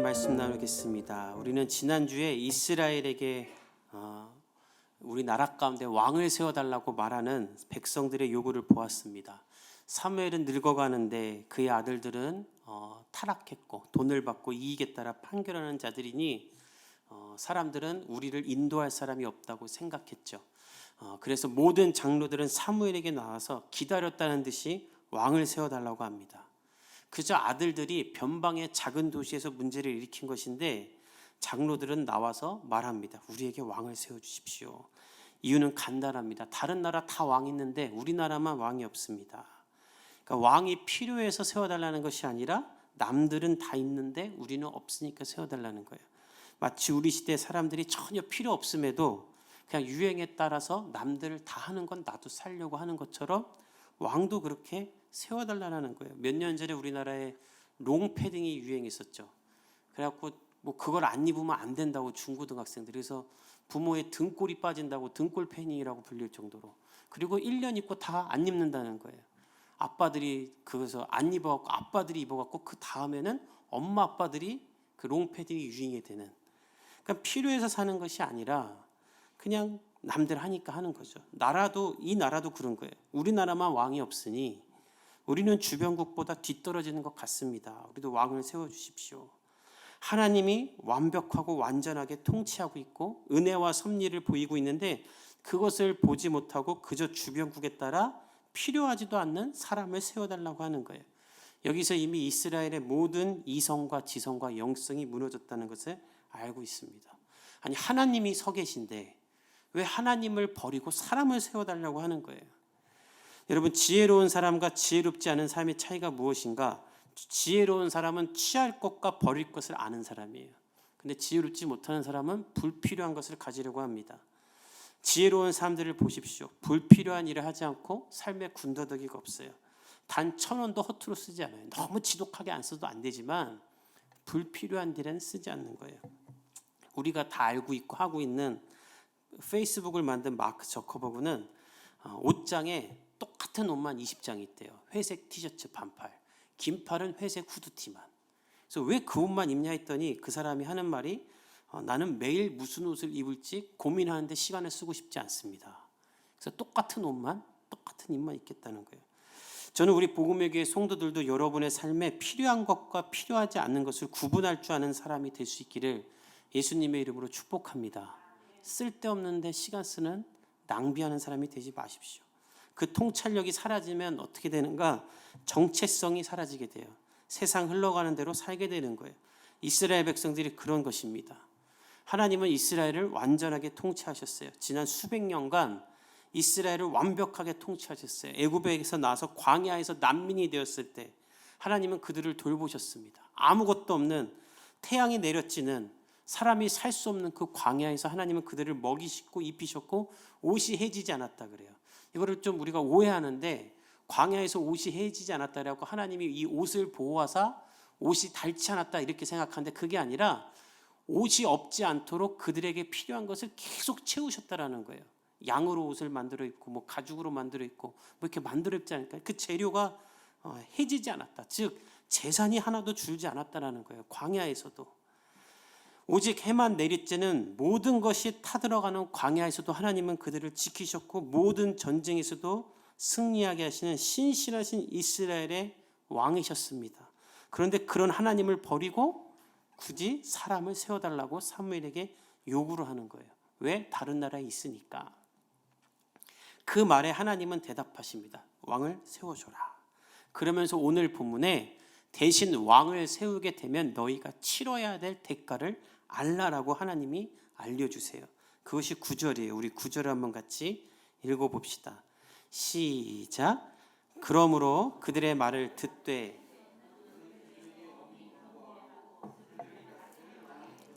말씀 나누겠습니다. 우리는 지난주에 이스라엘에게 우리 나라 가운데 왕을 세워달라고 말하는 백성들의 요구를 보았습니다. 사무엘은 늙어가는데 그의 아들들은 타락했고 돈을 받고 이익에 따라 판결하는 자들이니 사람들은 우리를 인도할 사람이 없다고 생각했죠. 그래서 모든 장로들은 사무엘에게 나와서 기다렸다는 듯이 왕을 세워달라고 합니다. 그저 아들들이 변방의 작은 도시에서 문제를 일으킨 것인데 장로들은 나와서 말합니다. 우리에게 왕을 세워주십시오. 이유는 간단합니다. 다른 나라 다 왕 있는데 우리나라만 왕이 없습니다. 그러니까 왕이 필요해서 세워달라는 것이 아니라 남들은 다 있는데 우리는 없으니까 세워달라는 거예요. 마치 우리 시대 사람들이 전혀 필요 없음에도 그냥 유행에 따라서 남들 다 하는 건 나도 살려고 하는 것처럼 왕도 그렇게 세워달라는 거예요. 몇 년 전에 우리나라에 롱패딩이 유행했었죠. 그래갖고 뭐 그걸 안 입으면 안 된다고 중고등학생들이, 그래서 부모의 등골이 빠진다고 등골 패딩이라고 불릴 정도로, 그리고 1년 입고 다 안 입는다는 거예요. 아빠들이 그래서 안 입어갖고 아빠들이 입어갖고 그 다음에는 엄마 아빠들이 그 롱패딩이 유행이 되는. 그러니까 필요해서 사는 것이 아니라 그냥 남들 하니까 하는 거죠. 이 나라도 그런 거예요. 우리나라만 왕이 없으니 우리는 주변국보다 뒤떨어지는 것 같습니다. 우리도 왕을 세워주십시오. 하나님이 완벽하고 완전하게 통치하고 있고 은혜와 섭리를 보이고 있는데 그것을 보지 못하고 그저 주변국에 따라 필요하지도 않는 사람을 세워달라고 하는 거예요. 여기서 이미 이스라엘의 모든 이성과 지성과 영성이 무너졌다는 것을 알고 있습니다. 아니, 하나님이 서 계신데 왜 하나님을 버리고 사람을 세워달라고 하는 거예요? 여러분, 지혜로운 사람과 지혜롭지 않은 사람의 차이가 무엇인가? 지혜로운 사람은 취할 것과 버릴 것을 아는 사람이에요. 근데 지혜롭지 못하는 사람은 불필요한 것을 가지려고 합니다. 지혜로운 사람들을 보십시오. 불필요한 일을 하지 않고 삶에 군더더기가 없어요. 단 1,000원도 허투루 쓰지 않아요. 너무 지독하게 안 써도 안 되지만 불필요한 일에는 쓰지 않는 거예요. 우리가 다 알고 있고 하고 있는 페이스북을 만든 마크 저커버그는 옷장에 똑같은 옷만 20장이 있대요. 회색 티셔츠 반팔, 긴팔은 회색 후드티만. 그래서 왜 그 옷만 입냐 했더니 그 사람이 하는 말이 나는 매일 무슨 옷을 입을지 고민하는데 시간을 쓰고 싶지 않습니다. 그래서 똑같은 옷만, 똑같은 입만 입겠다는 거예요. 저는 우리 복음의 교회 성도들도 여러분의 삶에 필요한 것과 필요하지 않는 것을 구분할 줄 아는 사람이 될 수 있기를 예수님의 이름으로 축복합니다. 쓸데없는데 시간 쓰는 낭비하는 사람이 되지 마십시오. 그 통찰력이 사라지면 어떻게 되는가? 정체성이 사라지게 돼요. 세상 흘러가는 대로 살게 되는 거예요. 이스라엘 백성들이 그런 것입니다. 하나님은 이스라엘을 완전하게 통치하셨어요. 지난 수백 년간 이스라엘을 완벽하게 통치하셨어요. 애굽에서 나서 광야에서 난민이 되었을 때 하나님은 그들을 돌보셨습니다. 아무것도 없는 태양이 내려지는 사람이 살 수 없는 그 광야에서 하나님은 그들을 먹이시고 입히셨고 옷이 해지지 않았다 그래요. 이거를 좀 우리가 오해하는데 광야에서 옷이 해지지 않았다라고 하나님이 이 옷을 보호하사 옷이 닳지 않았다 이렇게 생각하는데 그게 아니라 옷이 없지 않도록 그들에게 필요한 것을 계속 채우셨다라는 거예요. 양으로 옷을 만들어 입고 뭐 가죽으로 만들어 입고 뭐 이렇게 만들어 입지 않을까? 그 재료가 해지지 않았다. 즉 재산이 하나도 줄지 않았다라는 거예요. 광야에서도. 오직 해만 내리쬐는 모든 것이 타들어가는 광야에서도 하나님은 그들을 지키셨고 모든 전쟁에서도 승리하게 하시는 신실하신 이스라엘의 왕이셨습니다. 그런데 그런 하나님을 버리고 굳이 사람을 세워달라고 사무엘에게 요구를 하는 거예요. 왜? 다른 나라에 있으니까. 그 말에 하나님은 대답하십니다. 왕을 세워줘라. 그러면서 오늘 본문에 대신 왕을 세우게 되면 너희가 치러야 될 대가를 알라라고 하나님이 알려주세요. 그것이 9절이에요. 우리 9절을 한번 같이 읽어봅시다. 시작. 그러므로 그들의 말을 듣되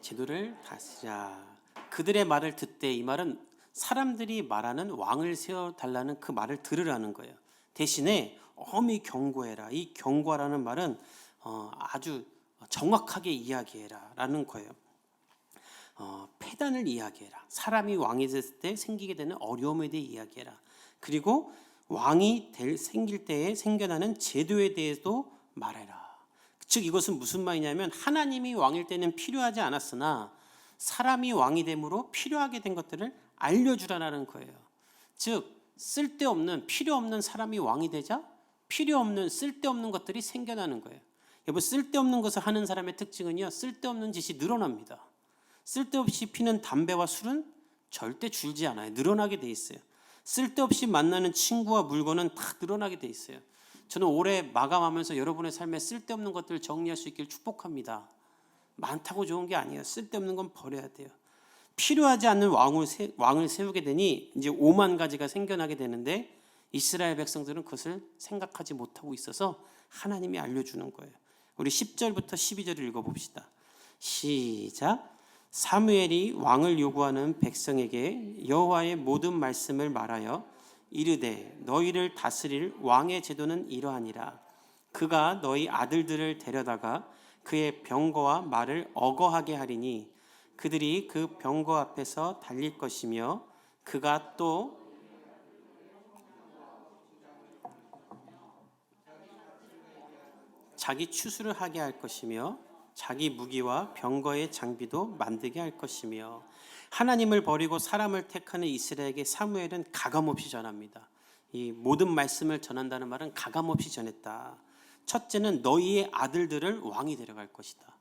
제도를 다스리라. 그들의 말을 듣되, 이 말은 사람들이 말하는 왕을 세워달라는 그 말을 들으라는 거예요. 대신에 엄히 경고해라. 이 경고라는 말은 아주 정확하게 이야기해라 라는 거예요. 폐단을 이야기해라. 사람이 왕이 됐을 때 생기게 되는 어려움에 대해 이야기해라. 그리고 왕이 생길 때에 생겨나는 제도에 대해서도 말해라. 즉 이것은 무슨 말이냐면 하나님이 왕일 때는 필요하지 않았으나 사람이 왕이 됨으로 필요하게 된 것들을 알려주라는 거예요. 즉 쓸데없는 필요 없는 사람이 왕이 되자 필요 없는 쓸데없는 것들이 생겨나는 거예요. 여러분 쓸데없는 것을 하는 사람의 특징은요, 쓸데없는 짓이 늘어납니다. 쓸데없이 피는 담배와 술은 절대 줄지 않아요. 늘어나게 돼 있어요. 쓸데없이 만나는 친구와 물건은 다 늘어나게 돼 있어요. 저는 올해 마감하면서 여러분의 삶에 쓸데없는 것들을 정리할 수 있길 축복합니다. 많다고 좋은 게 아니에요. 쓸데없는 건 버려야 돼요. 필요하지 않는 왕을 세우게 되니 이제 5만 가지가 생겨나게 되는데 이스라엘 백성들은 그것을 생각하지 못하고 있어서 하나님이 알려주는 거예요. 우리 10절부터 12절을 읽어봅시다. 시작. 사무엘이 왕을 요구하는 백성에게 여호와의 모든 말씀을 말하여 이르되 너희를 다스릴 왕의 제도는 이러하니라. 그가 너희 아들들을 데려다가 그의 병거와 말을 어거하게 하리니 그들이 그 병거 앞에서 달릴 것이며 그가 또 자기 추수를 하게 할 것이며 자기 무기와 병거의 장비도 만들게 할 것이며 하나님을 버리고 사람을 택하는 이스라엘에게 사무엘은 가감없이 전합니다. 이 모든 말씀을 전한다는 말은 가감없이 전했다. 첫째는 너희의 아들들을 왕이 데려갈 것이다.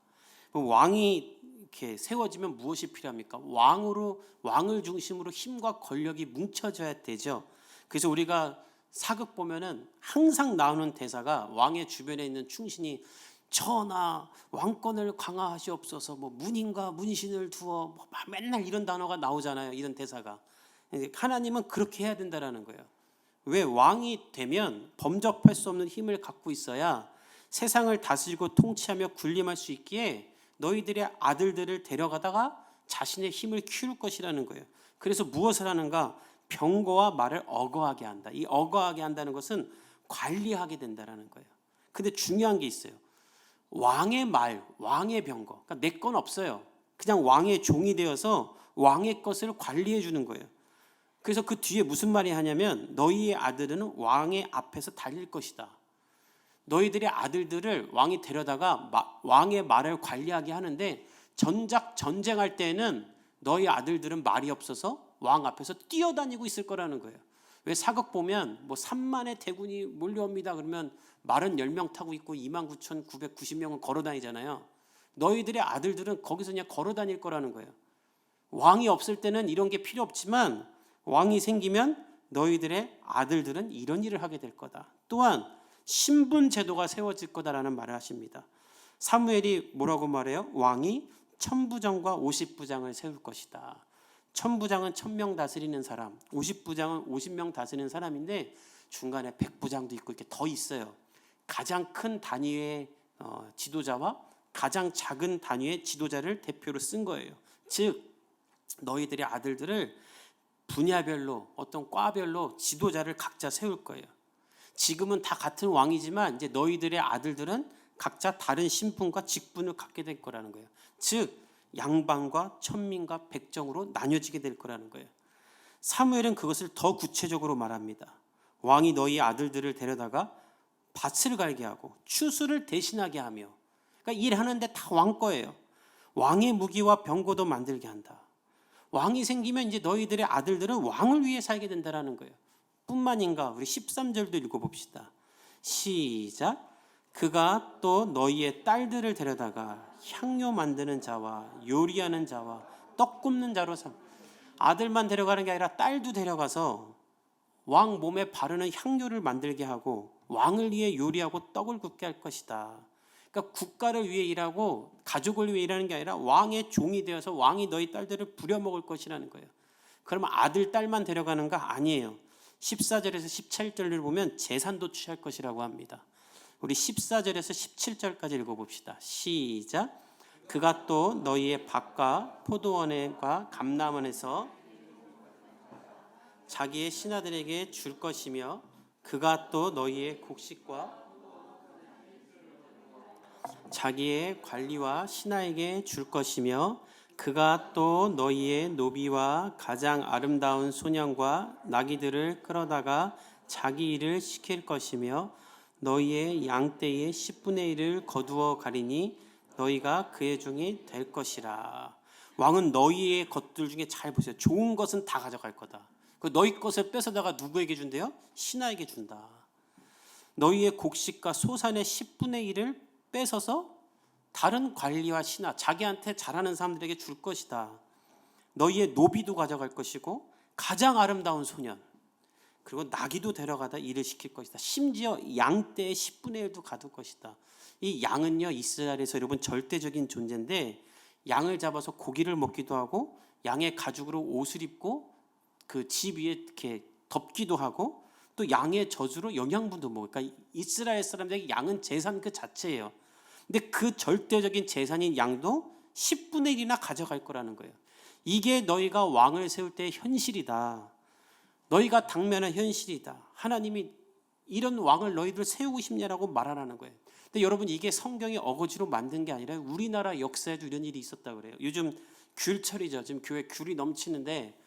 왕이 이렇게 세워지면 무엇이 필요합니까? 왕을 중심으로 힘과 권력이 뭉쳐져야 되죠. 그래서 우리가 사극 보면은 항상 나오는 대사가 왕의 주변에 있는 충신이 전하 왕권을 강화하시옵소서, 뭐 문인과 문신을 두어, 뭐 맨날 이런 단어가 나오잖아요. 이런 대사가. 하나님은 그렇게 해야 된다라는 거예요. 왜? 왕이 되면 범접할 수 없는 힘을 갖고 있어야 세상을 다스리고 통치하며 군림할 수 있기에 너희들의 아들들을 데려가다가 자신의 힘을 키울 것이라는 거예요. 그래서 무엇을 하는가? 병거와 말을 어거하게 한다. 이 어거하게 한다는 것은 관리하게 된다는 거예요. 근데 중요한 게 있어요. 왕의 말, 왕의 병거. 그러니까 내 건 없어요. 그냥 왕의 종이 되어서 왕의 것을 관리해 주는 거예요. 그래서 그 뒤에 무슨 말이 하냐면 너희의 아들은 왕의 앞에서 달릴 것이다. 너희들의 아들들을 왕이 데려다가 왕의 말을 관리하게 하는데 전작 전쟁할 때에는 너희 아들들은 말이 없어서 왕 앞에서 뛰어다니고 있을 거라는 거예요. 왜 사극 보면 뭐 3만의 대군이 몰려옵니다. 그러면 말은 10명 타고 있고 29,990명은 걸어 다니잖아요. 너희들의 아들들은 거기서 그냥 걸어 다닐 거라는 거예요. 왕이 없을 때는 이런 게 필요 없지만 왕이 생기면 너희들의 아들들은 이런 일을 하게 될 거다. 또한 신분 제도가 세워질 거다라는 말을 하십니다. 사무엘이 뭐라고 말해요? 왕이 1000부장과 50부장을 세울 것이다. 1000부장은 1000명 다스리는 사람, 50부장은 50명 다스리는 사람인데 중간에 100부장도 있고 이렇게 더 있어요. 가장 큰 단위의 지도자와 가장 작은 단위의 지도자를 대표로 쓴 거예요. 즉 너희들의 아들들을 분야별로 어떤 과별로 지도자를 각자 세울 거예요. 지금은 다 같은 왕이지만 이제 너희들의 아들들은 각자 다른 신분과 직분을 갖게 될 거라는 거예요. 즉 양반과 천민과 백정으로 나뉘어지게 될 거라는 거예요. 사무엘은 그것을 더 구체적으로 말합니다. 왕이 너희 아들들을 데려다가 밭을 갈게 하고 추수를 대신하게 하며, 그러니까 일하는데 다 왕 거예요. 왕의 무기와 병거도 만들게 한다. 왕이 생기면 이제 너희들의 아들들은 왕을 위해 살게 된다는 거예요. 뿐만인가 우리 13절도 읽어봅시다. 시작. 그가 또 너희의 딸들을 데려다가 향료 만드는 자와 요리하는 자와 떡 굽는 자로 삼. 아들만 데려가는 게 아니라 딸도 데려가서 왕 몸에 바르는 향료를 만들게 하고 왕을 위해 요리하고 떡을 굽게 할 것이다. 그러니까 국가를 위해 일하고 가족을 위해 일하는 게 아니라 왕의 종이 되어서 왕이 너희 딸들을 부려먹을 것이라는 거예요. 그러면 아들, 딸만 데려가는가? 아니에요. 14절에서 17절을 보면 재산도 취할 것이라고 합니다. 우리 14절에서 17절까지 읽어봅시다. 시작. 그가 또 너희의 밭과 포도원과 감람원에서 자기의 신하들에게 줄 것이며 그가 또 너희의 곡식과 자기의 관리와 신하에게 줄 것이며 그가 또 너희의 노비와 가장 아름다운 소년과 나귀들을 끌어다가 자기 일을 시킬 것이며 너희의 양떼의 10분의 1을 거두어 가리니 너희가 그의 종이 될 것이라. 왕은 너희의 것들 중에 잘 보세요. 좋은 것은 다 가져갈 거다. 그 너희 것을 뺏어다가 누구에게 준대요? 신하에게 준다. 너희의 곡식과 소산의 10분의 1을 뺏어서 다른 관리와 신하, 자기한테 잘하는 사람들에게 줄 것이다. 너희의 노비도 가져갈 것이고 가장 아름다운 소년, 그리고 나귀도 데려가다 일을 시킬 것이다. 심지어 양떼의 10분의 1도 가둘 것이다. 이 양은요, 이스라엘에서 여러분 절대적인 존재인데, 양을 잡아서 고기를 먹기도 하고 양의 가죽으로 옷을 입고 그 집 위에 이렇게 덮기도 하고, 또 양의 젖으로 영양분도 먹어요. 그러니까 이스라엘 사람들에게 양은 재산 그 자체예요. 근데 그 절대적인 재산인 양도 10분의 1이나 가져갈 거라는 거예요. 이게 너희가 왕을 세울 때의 현실이다. 너희가 당면한 현실이다. 하나님이 이런 왕을 너희들 세우고 싶냐라고 말하라는 거예요. 근데 여러분, 이게 성경이 어거지로 만든 게 아니라 우리나라 역사에도 이런 일이 있었다고 그래요. 요즘 귤철이죠. 지금 교회 귤이 넘치는데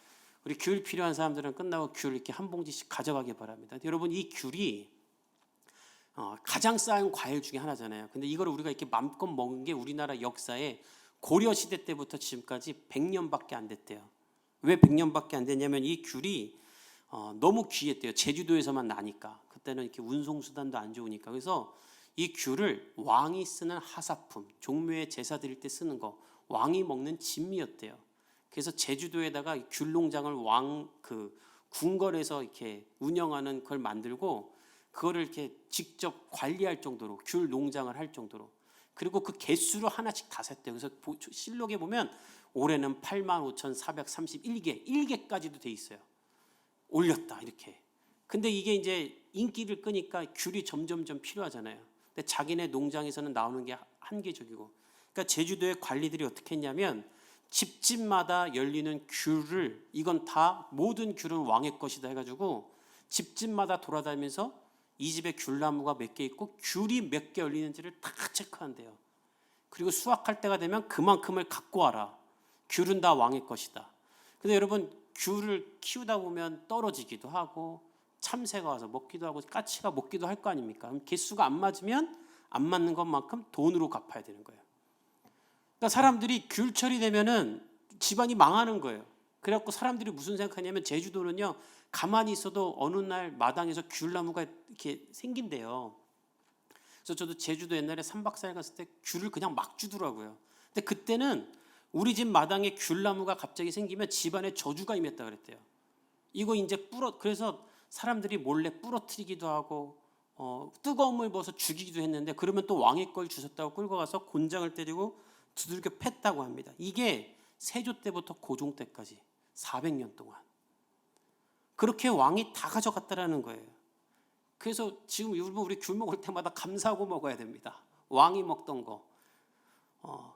우리 귤 필요한 사람들은 끝나고 귤 이렇게 한 봉지씩 가져가기 바랍니다. 여러분, 이 귤이 가장 싼 과일 중에 하나잖아요. 근데 이걸 우리가 이렇게 마음껏 먹은 게 우리나라 역사에 고려 시대 때부터 지금까지 100년밖에 안 됐대요. 왜 100년밖에 안 됐냐면 이 귤이 너무 귀했대요. 제주도에서만 나니까. 그때는 이렇게 운송 수단도 안 좋으니까. 그래서 이 귤을 왕이 쓰는 하사품, 종묘에 제사 드릴 때 쓰는 거, 왕이 먹는 진미였대요. 그래서 제주도에다가 귤 농장을 궁궐에서 이렇게 운영하는 걸 만들고 그거를 이렇게 직접 관리할 정도로, 귤 농장을 할 정도로. 그리고 그 개수로 하나씩 다 샜대요. 그래서 실록에 보면 올해는 85,431개, 1개까지도 돼 있어요. 올렸다 이렇게. 근데 이게 이제 인기를 끄니까 귤이 점점점 필요하잖아요. 근데 자기네 농장에서는 나오는 게 한계적이고. 그러니까 제주도의 관리들이 어떻게 했냐면 집집마다 열리는 귤을, 이건 다 모든 귤은 왕의 것이다 해가지고 집집마다 돌아다니면서 이 집에 귤나무가 몇 개 있고 귤이 몇 개 열리는지를 다 체크한대요. 그리고 수확할 때가 되면 그만큼을 갖고 와라. 귤은 다 왕의 것이다. 근데 여러분, 귤을 키우다 보면 떨어지기도 하고 참새가 와서 먹기도 하고 까치가 먹기도 할 거 아닙니까? 그럼 개수가 안 맞으면 안 맞는 것만큼 돈으로 갚아야 되는 거예요. 그러니까 사람들이 귤철이 되면은 집안이 망하는 거예요. 그래갖고 사람들이 무슨 생각하냐면 제주도는요, 가만히 있어도 어느 날 마당에서 귤나무가 이렇게 생긴대요. 그래서 저도 제주도 옛날에 3박 4일 갔을 때 귤을 그냥 막 주더라고요. 근데 그때는 우리 집 마당에 귤나무가 갑자기 생기면 집안에 저주가 임했다 그랬대요. 이거 이제 그래서 사람들이 몰래 부러뜨리기도 하고 뜨거운 물 부어서 죽이기도 했는데, 그러면 또 왕의 걸 주셨다고 끌고 가서 곤장을 때리고 두들겨 팼다고 합니다. 이게 세조 때부터 고종 때까지 400년 동안 그렇게 왕이 다 가져갔다라는 거예요. 그래서 지금 우리 귤 먹을 때마다 감사하고 먹어야 됩니다. 왕이 먹던 거.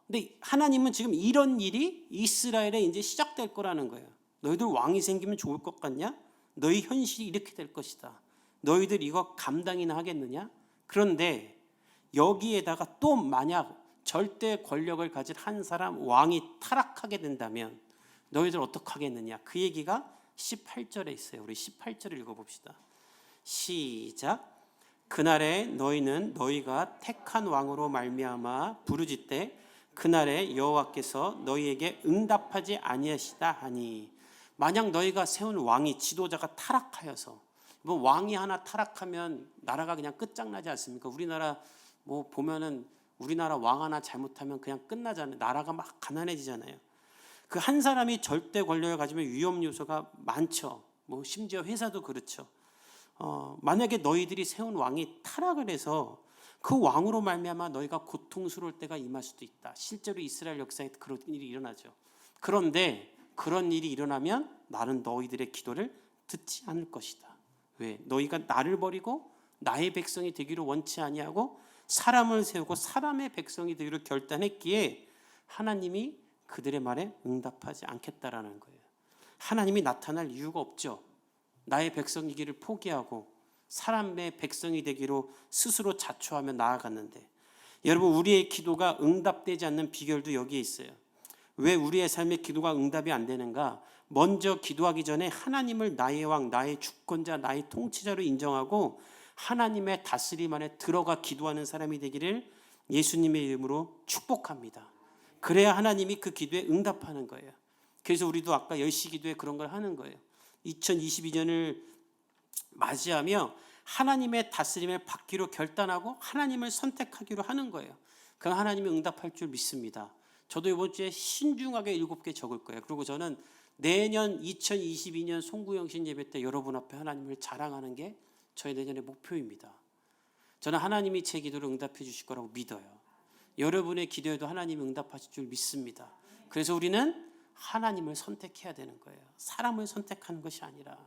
근데 하나님은 지금 이런 일이 이스라엘에 이제 시작될 거라는 거예요. 너희들 왕이 생기면 좋을 것 같냐? 너희 현실이 이렇게 될 것이다. 너희들 이거 감당이나 하겠느냐? 그런데 여기에다가 또 만약 절대 권력을 가진 한 사람 왕이 타락하게 된다면 너희들 어떻게 하겠느냐? 그 얘기가 18절에 있어요. 우리 18절을 읽어봅시다. 시작. 그날에 너희는 너희가 택한 왕으로 말미암아 부르짖되 그날에 여호와께서 너희에게 응답하지 아니하시다 하니. 만약 너희가 세운 왕이, 지도자가 타락하여서, 뭐 왕이 하나 타락하면 나라가 그냥 끝장나지 않습니까? 우리나라 뭐 보면은 우리나라 왕 하나 잘못하면 그냥 끝나잖아요. 나라가 막 가난해지잖아요. 그 한 사람이 절대 권력을 가지면 위험 요소가 많죠. 뭐 심지어 회사도 그렇죠. 만약에 너희들이 세운 왕이 타락을 해서 그 왕으로 말미암아 너희가 고통스러울 때가 임할 수도 있다. 실제로 이스라엘 역사에 그런 일이 일어나죠. 그런데 그런 일이 일어나면 나는 너희들의 기도를 듣지 않을 것이다. 왜? 너희가 나를 버리고 나의 백성이 되기를 원치 아니하고 사람을 세우고 사람의 백성이 되기를 결단했기에 하나님이 그들의 말에 응답하지 않겠다라는 거예요. 하나님이 나타날 이유가 없죠. 나의 백성이기를 포기하고 사람의 백성이 되기로 스스로 자초하며 나아갔는데, 여러분, 우리의 기도가 응답되지 않는 비결도 여기에 있어요. 왜 우리의 삶의 기도가 응답이 안 되는가? 먼저 기도하기 전에 하나님을 나의 왕, 나의 주권자, 나의 통치자로 인정하고 하나님의 다스림 안에 들어가 기도하는 사람이 되기를 예수님의 이름으로 축복합니다. 그래야 하나님이 그 기도에 응답하는 거예요. 그래서 우리도 아까 10시 기도에 그런 걸 하는 거예요. 2022년을 맞이하며 하나님의 다스림을 받기로 결단하고 하나님을 선택하기로 하는 거예요. 그럼 하나님이 응답할 줄 믿습니다. 저도 이번 주에 신중하게 7개 적을 거예요. 그리고 저는 내년 2022년 송구영신 예배 때 여러분 앞에 하나님을 자랑하는 게 저의 내년의 목표입니다. 저는 하나님이 제 기도를 응답해 주실 거라고 믿어요. 여러분의 기도에도 하나님이 응답하실 줄 믿습니다. 그래서 우리는 하나님을 선택해야 되는 거예요. 사람을 선택하는 것이 아니라.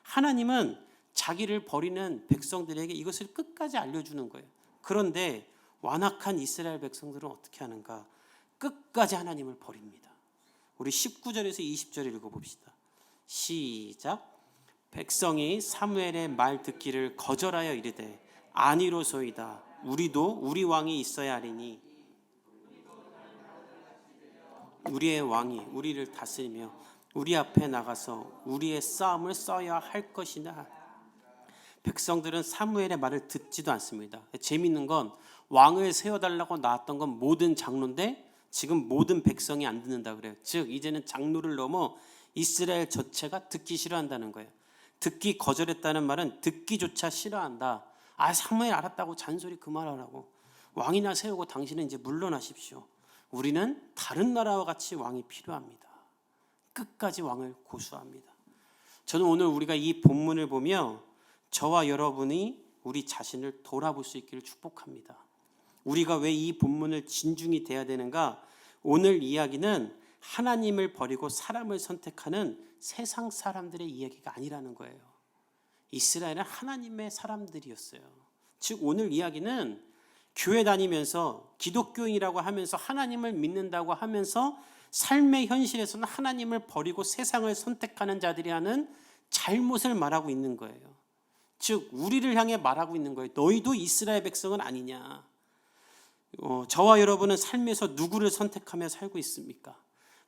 하나님은 자기를 버리는 백성들에게 이것을 끝까지 알려주는 거예요. 그런데 완악한 이스라엘 백성들은 어떻게 하는가? 끝까지 하나님을 버립니다. 우리 19절에서 20절 읽어봅시다. 시작. 백성이 사무엘의 말 듣기를 거절하여 이르되 아니로소이다. 우리도 우리 왕이 있어야 하리니 우리의 왕이 우리를 다스리며 우리 앞에 나가서 우리의 싸움을 써야 할 것이나. 백성들은 사무엘의 말을 듣지도 않습니다. 재미있는 건 왕을 세워달라고 나왔던 건 모든 장로인데 지금 모든 백성이 안 듣는다 그래요. 즉 이제는 장로를 넘어 이스라엘 전체가 듣기 싫어한다는 거예요. 듣기 거절했다는 말은 듣기조차 싫어한다. 사무엘 알았다고 잔소리 그만하라고. 왕이나 세우고 당신은 이제 물러나십시오. 우리는 다른 나라와 같이 왕이 필요합니다. 끝까지 왕을 고수합니다. 저는 오늘 우리가 이 본문을 보며 저와 여러분이 우리 자신을 돌아볼 수 있기를 축복합니다. 우리가 왜 이 본문을 진중히 대해야 되는가? 오늘 이야기는 하나님을 버리고 사람을 선택하는 세상 사람들의 이야기가 아니라는 거예요. 이스라엘은 하나님의 사람들이었어요. 즉 오늘 이야기는 교회 다니면서 기독교인이라고 하면서 하나님을 믿는다고 하면서 삶의 현실에서는 하나님을 버리고 세상을 선택하는 자들이 하는 잘못을 말하고 있는 거예요. 즉 우리를 향해 말하고 있는 거예요. 너희도 이스라엘 백성은 아니냐. 저와 여러분은 삶에서 누구를 선택하며 살고 있습니까?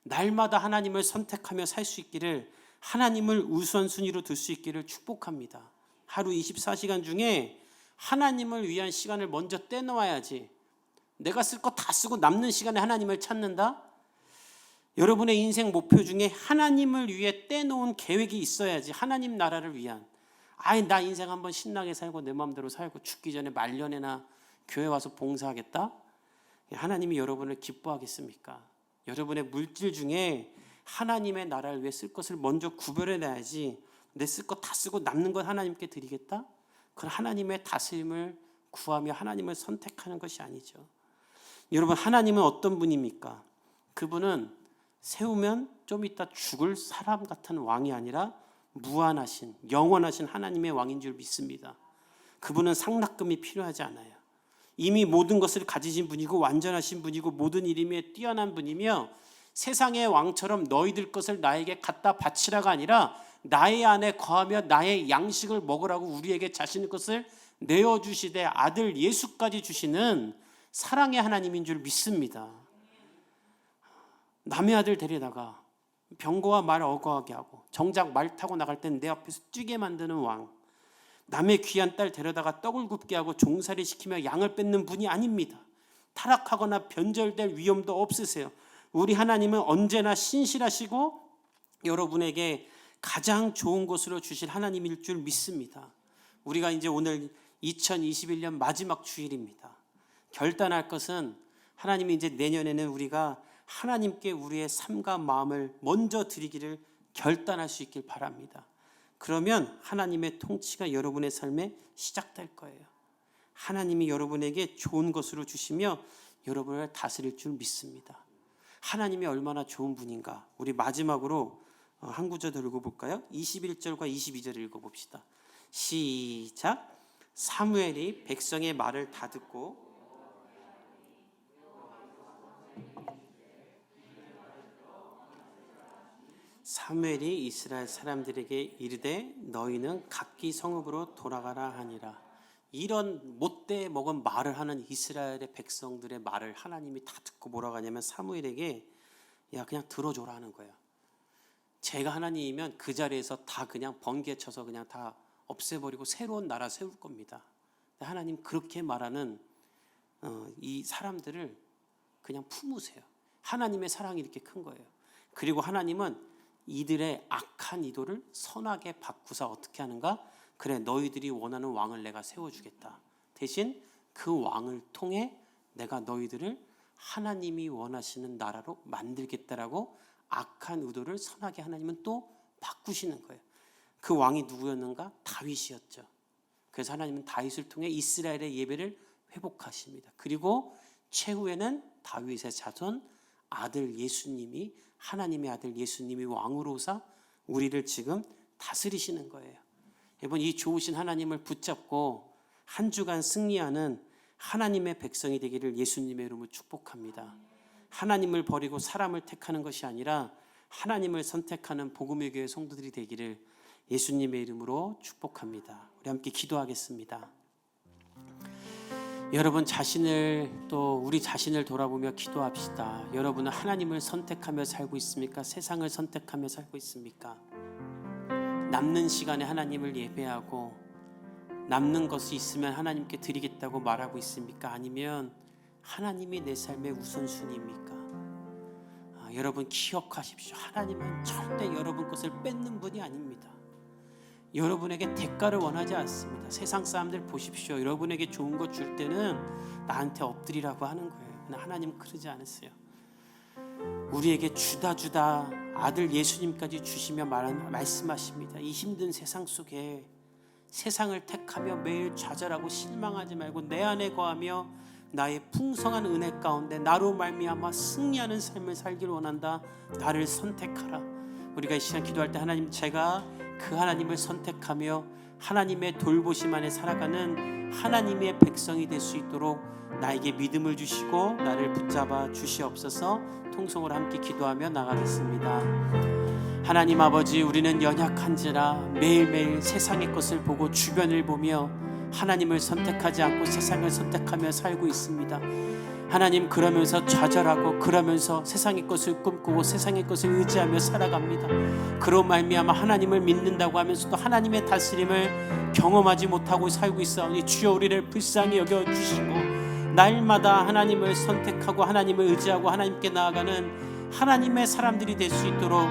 날마다 하나님을 선택하며 살 수 있기를, 하나님을 우선순위로 둘 수 있기를 축복합니다. 하루 24시간 중에 하나님을 위한 시간을 먼저 떼놓아야지. 내가 쓸 거 다 쓰고 남는 시간에 하나님을 찾는다? 여러분의 인생 목표 중에 하나님을 위해 떼놓은 계획이 있어야지. 하나님 나라를 위한. 나 인생 한번 신나게 살고 내 마음대로 살고 죽기 전에 말년에나 교회 와서 봉사하겠다? 하나님이 여러분을 기뻐하겠습니까? 여러분의 물질 중에 하나님의 나라를 위해 쓸 것을 먼저 구별해놔야지. 내 쓸 거 다 쓰고 남는 건 하나님께 드리겠다? 그건 하나님의 다스림을 구하며 하나님을 선택하는 것이 아니죠. 여러분, 하나님은 어떤 분입니까? 그분은 세우면 좀 이따 죽을 사람 같은 왕이 아니라 무한하신 영원하신 하나님의 왕인 줄 믿습니다. 그분은 상납금이 필요하지 않아요. 이미 모든 것을 가지신 분이고 완전하신 분이고 모든 일임에 뛰어난 분이며 세상의 왕처럼 너희들 것을 나에게 갖다 바치라가 아니라 나의 안에 거하며 나의 양식을 먹으라고 우리에게 자신의 것을 내어주시되 아들 예수까지 주시는 사랑의 하나님인 줄 믿습니다. 남의 아들 데려다가 병거와 말 어거하게 하고 정작 말 타고 나갈 땐 내 앞에서 뛰게 만드는 왕, 남의 귀한 딸 데려다가 떡을 굽게 하고 종살이 시키며 양을 뺏는 분이 아닙니다. 타락하거나 변절될 위험도 없으세요. 우리 하나님은 언제나 신실하시고 여러분에게 가장 좋은 것으로 주실 하나님일 줄 믿습니다. 우리가 이제 오늘 2021년 마지막 주일입니다. 결단할 것은 하나님이 이제 내년에는 우리가 하나님께 우리의 삶과 마음을 먼저 드리기를 결단할 수 있길 바랍니다. 그러면 하나님의 통치가 여러분의 삶에 시작될 거예요. 하나님이 여러분에게 좋은 것으로 주시며 여러분을 다스릴 줄 믿습니다. 하나님이 얼마나 좋은 분인가. 우리 마지막으로 한 구절 더 읽어볼까요? 21절과 22절 읽어봅시다. 시작. 사무엘이 백성의 말을 다 듣고 사무엘이 이스라엘 사람들에게 이르되 너희는 각기 성읍으로 돌아가라 하니라. 이런 못돼 먹은 말을 하는 이스라엘의 백성들의 말을 하나님이 다 듣고 뭐라고 하냐면 사무엘에게 야 그냥 들어줘라 하는 거예요. 제가 하나님이면 그 자리에서 다 그냥 번개쳐서 그냥 다 없애버리고 새로운 나라 세울 겁니다. 하나님 그렇게 말하는 이 사람들을 그냥 품으세요. 하나님의 사랑이 이렇게 큰 거예요. 그리고 하나님은 이들의 악한 의도를 선하게 바꾸사 어떻게 하는가? 그래, 너희들이 원하는 왕을 내가 세워주겠다. 대신 그 왕을 통해 내가 너희들을 하나님이 원하시는 나라로 만들겠다라고 악한 의도를 선하게 하나님은 또 바꾸시는 거예요. 그 왕이 누구였는가? 다윗이었죠. 그래서 하나님은 다윗을 통해 이스라엘의 예배를 회복하십니다. 그리고 최후에는 다윗의 자손 아들 예수님이, 하나님의 아들 예수님이 왕으로서 우리를 지금 다스리시는 거예요. 여러분, 이 좋으신 하나님을 붙잡고 한 주간 승리하는 하나님의 백성이 되기를 예수님의 이름으로 축복합니다. 하나님을 버리고 사람을 택하는 것이 아니라 하나님을 선택하는 복음의 교회 성도들이 되기를 예수님의 이름으로 축복합니다. 우리 함께 기도하겠습니다. 여러분 우리 자신을 돌아보며 기도합시다. 여러분은 하나님을 선택하며 살고 있습니까? 세상을 선택하며 살고 있습니까? 남는 시간에 하나님을 예배하고 남는 것이 있으면 하나님께 드리겠다고 말하고 있습니까? 아니면 하나님이 내 삶의 우선순위입니까? 여러분 기억하십시오. 하나님은 절대 여러분 것을 뺏는 분이 아닙니다. 여러분에게 대가를 원하지 않습니다. 세상 사람들 보십시오. 여러분에게 좋은 것 줄 때는 나한테 엎드리라고 하는 거예요. 그러나 하나님은 그러지 않으세요. 우리에게 주다 아들 예수님까지 주시며 말씀하십니다. 이 힘든 세상 속에 세상을 택하며 매일 좌절하고 실망하지 말고 내 안에 거하며 나의 풍성한 은혜 가운데 나로 말미암아 승리하는 삶을 살기를 원한다. 나를 선택하라. 우리가 이 시간 기도할 때 하나님, 제가 그 하나님을 선택하며 하나님의 돌보심 안에 살아가는 하나님의 백성이 될 수 있도록 나에게 믿음을 주시고 나를 붙잡아 주시옵소서. 통성으로 함께 기도하며 나가겠습니다. 하나님 아버지, 우리는 연약한지라 매일매일 세상의 것을 보고 주변을 보며 하나님을 선택하지 않고 세상을 선택하며 살고 있습니다. 하나님, 그러면서 좌절하고 그러면서 세상의 것을 꿈꾸고 세상의 것을 의지하며 살아갑니다. 그로 말미암아 하나님을 믿는다고 하면서도 하나님의 다스림을 경험하지 못하고 살고 있사오니 주여 우리를 불쌍히 여겨주시고 날마다 하나님을 선택하고 하나님을 의지하고 하나님께 나아가는 하나님의 사람들이 될 수 있도록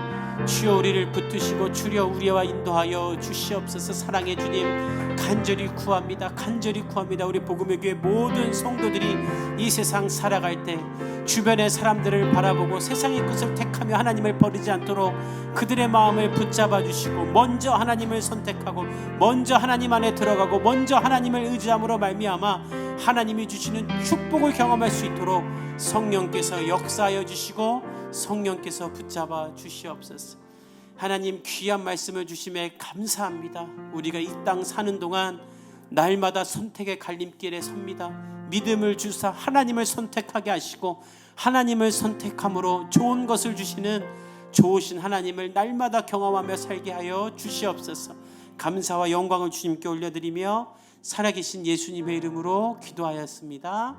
주여 우리를 붙드시고 주여 우리와 인도하여 주시옵소서. 사랑의 주님, 간절히 구합니다. 간절히 구합니다. 우리 복음의 교회 모든 성도들이 이 세상 살아갈 때 주변의 사람들을 바라보고 세상의 것을 택하며 하나님을 버리지 않도록 그들의 마음을 붙잡아 주시고 먼저 하나님을 선택하고 먼저 하나님 안에 들어가고 먼저 하나님을 의지함으로 말미암아 하나님이 주시는 축복을 경험할 수 있도록 성령께서 역사하여 주시고 성령께서 붙잡아 주시옵소서. 하나님, 귀한 말씀을 주심에 감사합니다. 우리가 이 땅 사는 동안 날마다 선택의 갈림길에 섭니다. 믿음을 주사 하나님을 선택하게 하시고 하나님을 선택함으로 좋은 것을 주시는 좋으신 하나님을 날마다 경험하며 살게 하여 주시옵소서. 감사와 영광을 주님께 올려드리며 살아계신 예수님의 이름으로 기도하였습니다.